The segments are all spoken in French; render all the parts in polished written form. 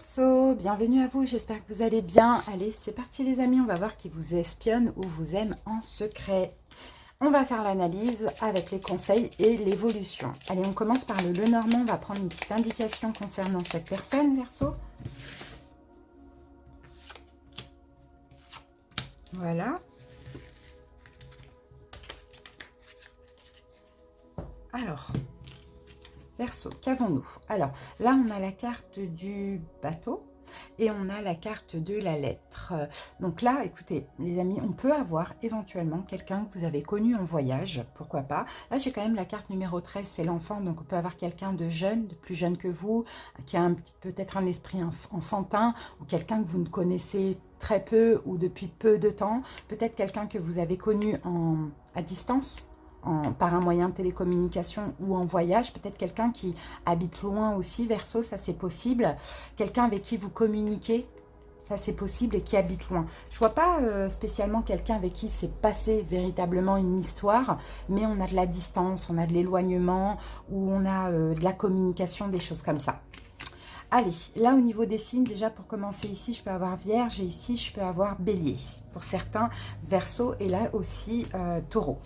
Verseau, bienvenue à vous, j'espère que vous allez bien. Allez, c'est parti les amis, on va voir qui vous espionne ou vous aime en secret. On va faire l'analyse avec les conseils et l'évolution. Allez, on commence par le Lenormand, on va prendre une petite indication concernant cette personne, Verseau. Voilà. Alors, Verseau, qu'avons-nous? Alors, là, on a la carte du bateau et on a la carte de la lettre. Donc là, écoutez, les amis, on peut avoir éventuellement quelqu'un que vous avez connu en voyage, pourquoi pas. Là, j'ai quand même la carte numéro 13, c'est l'enfant, donc on peut avoir quelqu'un de jeune, de plus jeune que vous, qui a peut-être un esprit enfantin, ou quelqu'un que vous ne connaissez très peu ou depuis peu de temps, peut-être quelqu'un que vous avez connu à distance, par un moyen de télécommunication ou en voyage, peut-être quelqu'un qui habite loin aussi, Verseau, ça c'est possible, quelqu'un avec qui vous communiquez, ça c'est possible, et qui habite loin. Je vois pas spécialement quelqu'un avec qui s'est passé véritablement une histoire, mais on a de la distance, on a de l'éloignement, ou on a de la communication, des choses comme ça. Allez, là au niveau des signes, déjà pour commencer ici, je peux avoir Vierge, et ici je peux avoir Bélier. Pour certains, Verseau, et là aussi Taureau.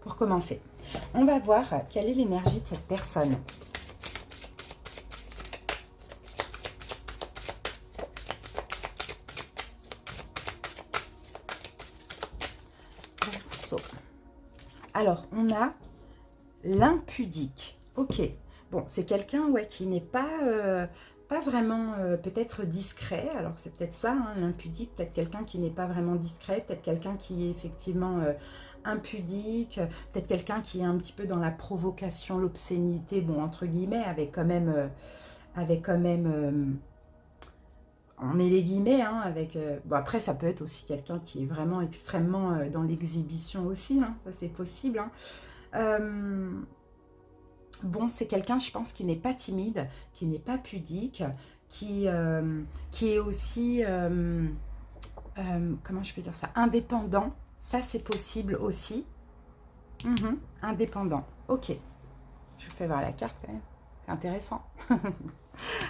Pour commencer, on va voir quelle est l'énergie de cette personne. Verseau. Alors, on a l'impudique. Ok. Bon, c'est quelqu'un qui n'est pas vraiment peut-être discret. Alors, c'est peut-être ça, hein, l'impudique. Peut-être quelqu'un qui n'est pas vraiment discret. Peut-être quelqu'un qui est effectivement impudique. Peut-être quelqu'un qui est un petit peu dans la provocation, l'obscénité. Bon, entre guillemets, avec quand même... on met les guillemets, hein, bon, après, ça peut être aussi quelqu'un qui est vraiment extrêmement dans l'exhibition aussi. Hein, ça, c'est possible. Hein. Bon, c'est quelqu'un, je pense, qui n'est pas timide, qui n'est pas pudique, qui est aussi, comment je peux dire ça, indépendant. Ça, c'est possible aussi. Indépendant. Ok. Je vous fais voir la carte quand même. C'est intéressant.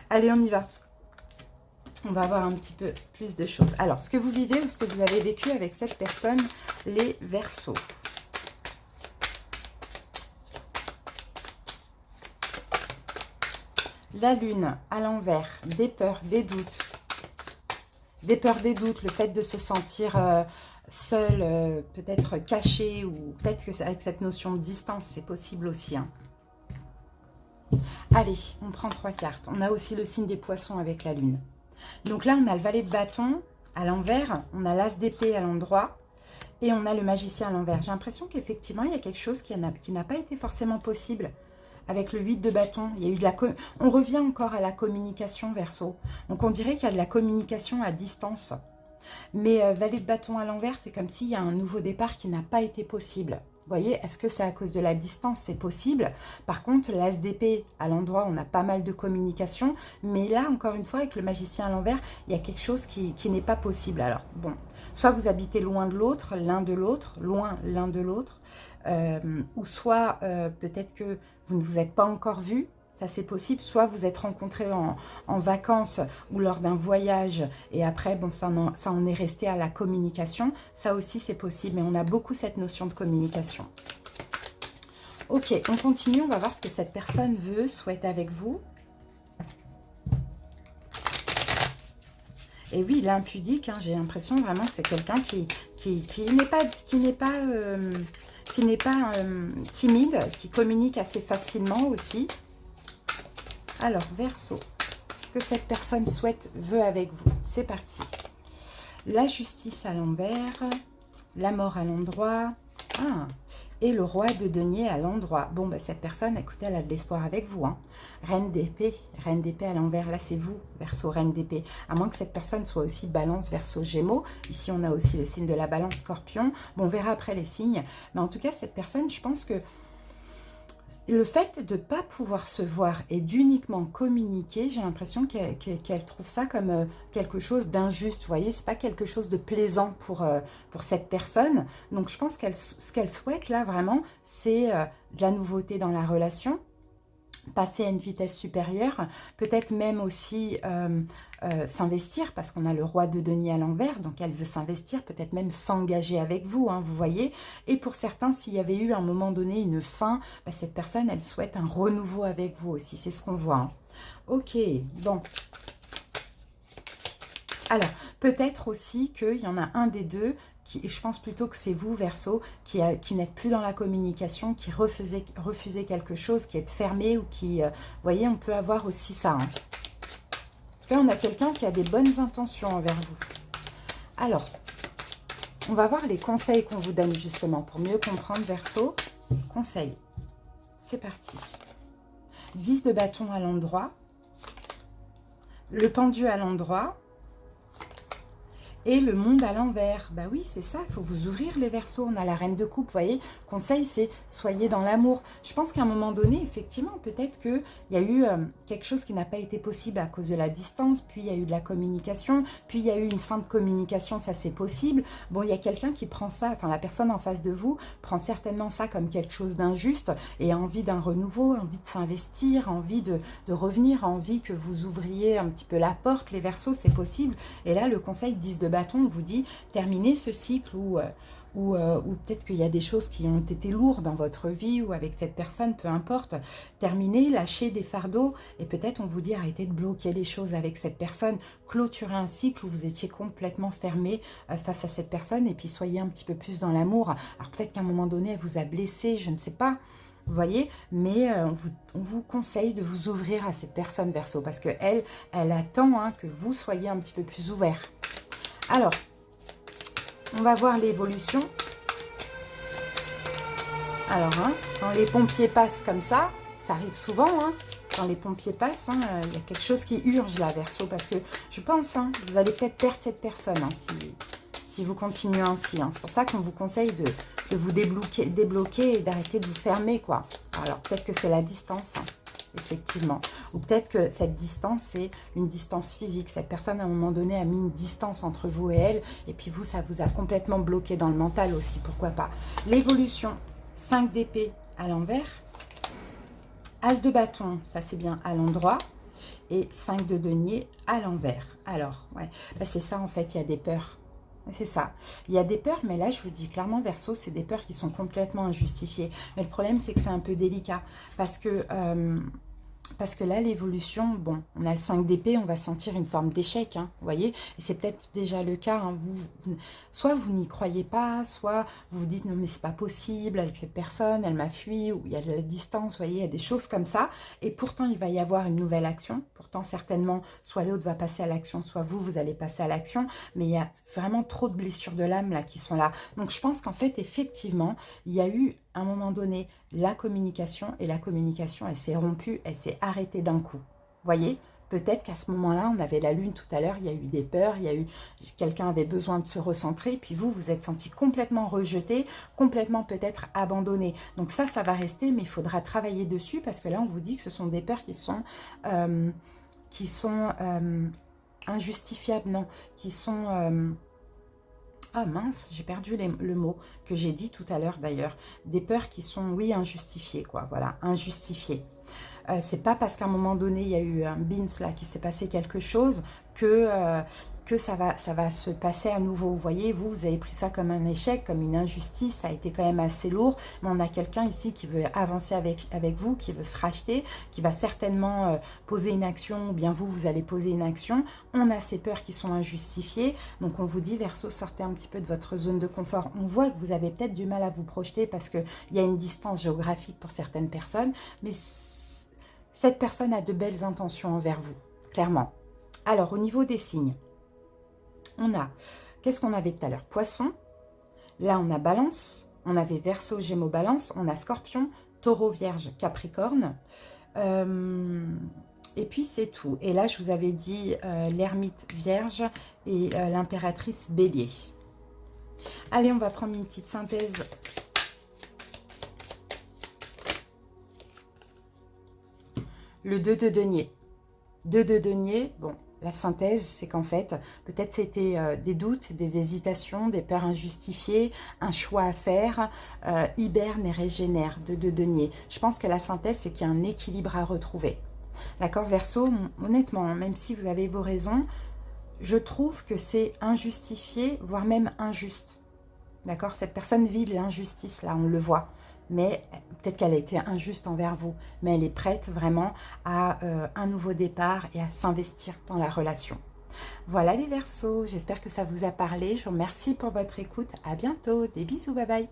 Allez, on y va. On va voir un petit peu plus de choses. Alors, ce que vous vivez ou ce que vous avez vécu avec cette personne, les Verseaux. La lune à l'envers, des peurs, des doutes. Des peurs, des doutes, le fait de se sentir seul, peut-être caché, ou peut-être que avec cette notion de distance, c'est possible aussi. Hein. Allez, on prend 3 cartes. On a aussi le signe des poissons avec la lune. Donc là, on a le valet de bâton à l'envers, on a l'as d'épée à l'endroit, et on a le magicien à l'envers. J'ai l'impression qu'effectivement, il y a quelque chose qui n'a pas été forcément possible. Avec le 8 de bâton, il y a eu de la on revient encore à la communication, Verseau. Donc on dirait qu'il y a de la communication à distance. Mais valet de bâton à l'envers, c'est comme s'il y a un nouveau départ qui n'a pas été possible. Vous voyez, est-ce que c'est à cause de la distance? C'est possible. Par contre, l'as d'épée à l'endroit, on a pas mal de communication. Mais là, encore une fois, avec le magicien à l'envers, il y a quelque chose qui n'est pas possible. Alors, bon, soit vous habitez loin de l'autre, l'un de l'autre, loin l'un de l'autre. Ou soit peut-être que vous ne vous êtes pas encore vus, ça c'est possible, soit vous êtes rencontrés en vacances ou lors d'un voyage et après bon ça en est resté à la communication, ça aussi c'est possible, mais on a beaucoup cette notion de communication. Ok, on continue, on va voir ce que cette personne veut, souhaite avec vous. Et oui, l'impudique, hein, j'ai l'impression vraiment que c'est quelqu'un qui n'est pas timide, qui communique assez facilement aussi. Alors, Verseau, ce que cette personne veut avec vous. C'est parti. La justice à l'envers, la mort à l'endroit, et le roi de denier à l'endroit. Bon, ben, cette personne, écoutez, elle a de l'espoir avec vous. Hein. Reine d'épée à l'envers. Là, c'est vous, Verseau, reine d'épée. À moins que cette personne soit aussi balance, Verseau, gémeaux. Ici, on a aussi le signe de la balance, scorpion. Bon, on verra après les signes. Mais en tout cas, cette personne, je pense que le fait de ne pas pouvoir se voir et d'uniquement communiquer, j'ai l'impression qu'elle trouve ça comme quelque chose d'injuste. Vous voyez, c'est pas quelque chose de plaisant pour cette personne. Donc, je pense ce qu'elle souhaite là, vraiment, c'est de la nouveauté dans la relation. Passer à une vitesse supérieure, peut-être même aussi s'investir, parce qu'on a le roi de denier à l'envers, donc elle veut s'investir, peut-être même s'engager avec vous, hein, vous voyez. Et pour certains, s'il y avait eu à un moment donné une fin, bah, cette personne, elle souhaite un renouveau avec vous aussi, c'est ce qu'on voit. Hein. Ok, bon. Alors, peut-être aussi qu'il y en a un des deux, je pense plutôt que c'est vous, Verseau, qui n'êtes plus dans la communication, qui refusez quelque chose, qui êtes fermé ou qui... vous voyez, on peut avoir aussi ça. Hein. Là, on a quelqu'un qui a des bonnes intentions envers vous. Alors, on va voir les conseils qu'on vous donne justement pour mieux comprendre, Verseau. Conseils. C'est parti. 10 de bâton à l'endroit. Le pendu à l'endroit. Et le monde à l'envers. Bah oui, c'est ça, il faut vous ouvrir les Verseaux. On a la reine de coupe, vous voyez. Conseil, c'est soyez dans l'amour. Je pense qu'à un moment donné, effectivement, peut-être qu'il y a eu quelque chose qui n'a pas été possible à cause de la distance, puis il y a eu de la communication, puis il y a eu une fin de communication, ça c'est possible. Bon, il y a quelqu'un qui prend ça, enfin la personne en face de vous prend certainement ça comme quelque chose d'injuste et a envie d'un renouveau, envie de s'investir, envie de revenir, envie que vous ouvriez un petit peu la porte, les Verseaux, c'est possible. Et là, le conseil 10 de bâton vous dit terminez ce cycle ou peut-être qu'il y a des choses qui ont été lourdes dans votre vie ou avec cette personne, peu importe. Terminez, lâchez des fardeaux et peut-être on vous dit arrêtez de bloquer des choses avec cette personne, clôturez un cycle où vous étiez complètement fermé face à cette personne et puis soyez un petit peu plus dans l'amour. Alors peut-être qu'à un moment donné, elle vous a blessé, je ne sais pas. Vous voyez, mais on vous conseille de vous ouvrir à cette personne, Verseau, parce qu'elle attend hein, que vous soyez un petit peu plus ouvert. Alors, on va voir l'évolution. Alors, hein, quand les pompiers passent comme ça arrive souvent, hein, quand les pompiers passent, hein, il y a quelque chose qui urge là, Verseau, parce que je pense, hein, vous allez peut-être perdre cette personne hein, si vous continuez ainsi. Hein. C'est pour ça qu'on vous conseille de vous débloquer et d'arrêter de vous fermer, quoi. Alors, peut-être que c'est la distance, hein. Effectivement. Ou peut-être que cette distance, c'est une distance physique. Cette personne, à un moment donné, a mis une distance entre vous et elle. Et puis vous, ça vous a complètement bloqué dans le mental aussi. Pourquoi pas. L'évolution, 5 d'épée à l'envers. As de bâton, ça c'est bien à l'endroit. Et 5 de denier à l'envers. Alors, ouais, ben, c'est ça en fait, il y a des peurs. C'est ça. Il y a des peurs, mais là, je vous dis clairement, Verseau, c'est des peurs qui sont complètement injustifiées. Mais le problème, c'est que c'est un peu délicat. Parce que là, l'évolution, bon, on a le 5 d'épée, on va sentir une forme d'échec, hein, vous voyez. Et c'est peut-être déjà le cas. Hein, soit vous n'y croyez pas, soit vous vous dites, non, mais c'est pas possible avec cette personne, elle m'a fui, ou il y a de la distance, vous voyez, il y a des choses comme ça. Et pourtant, il va y avoir une nouvelle action. Pourtant, certainement, soit l'autre va passer à l'action, soit vous allez passer à l'action. Mais il y a vraiment trop de blessures de l'âme là qui sont là. Donc, je pense qu'en fait, effectivement, il y a eu à un moment donné la communication et la communication elle s'est rompue, elle s'est arrêtée d'un coup. Voyez, peut-être qu'à ce moment-là, on avait la lune tout à l'heure, il y a eu des peurs, il y a eu quelqu'un avait besoin de se recentrer, puis vous êtes senti complètement rejeté, complètement peut-être abandonné. Donc ça va rester, mais il faudra travailler dessus parce que là, on vous dit que ce sont des peurs qui sont injustifiables, non, qui sont ah mince, j'ai perdu le mot que j'ai dit tout à l'heure d'ailleurs. Des peurs qui sont, oui, injustifiées, quoi. Voilà, injustifiées. C'est pas parce qu'à un moment donné, il y a eu un bins là, qui s'est passé quelque chose que ça va se passer à nouveau. Vous voyez, vous avez pris ça comme un échec, comme une injustice. Ça a été quand même assez lourd. Mais on a quelqu'un ici qui veut avancer avec vous, qui veut se racheter, qui va certainement poser une action, ou bien vous allez poser une action. On a ces peurs qui sont injustifiées. Donc, on vous dit, Verseau, sortez un petit peu de votre zone de confort. On voit que vous avez peut-être du mal à vous projeter parce qu'il y a une distance géographique pour certaines personnes. Mais cette personne a de belles intentions envers vous, clairement. Alors, au niveau des signes, on a, qu'est-ce qu'on avait tout à l'heure? Poisson. Là, on a Balance. On avait Verseau, Gémeaux, Balance. On a Scorpion, Taureau, Vierge, Capricorne. Et puis, c'est tout. Et là, je vous avais dit l'ermite, Vierge et l'impératrice, Bélier. Allez, on va prendre une petite synthèse. Le 2 de denier. 2 de denier, bon, la synthèse, c'est qu'en fait, peut-être c'était des doutes, des hésitations, des peurs injustifiées, un choix à faire, hiberne et régénère, 2 de denier. Je pense que la synthèse, c'est qu'il y a un équilibre à retrouver. D'accord, Verseau, honnêtement, hein, même si vous avez vos raisons, je trouve que c'est injustifié, voire même injuste. D'accord, cette personne vit de l'injustice, là, on le voit. Mais peut-être qu'elle a été injuste envers vous. Mais elle est prête vraiment à un nouveau départ et à s'investir dans la relation. Voilà les Verseaux, j'espère que ça vous a parlé. Je vous remercie pour votre écoute. À bientôt, des bisous, bye bye.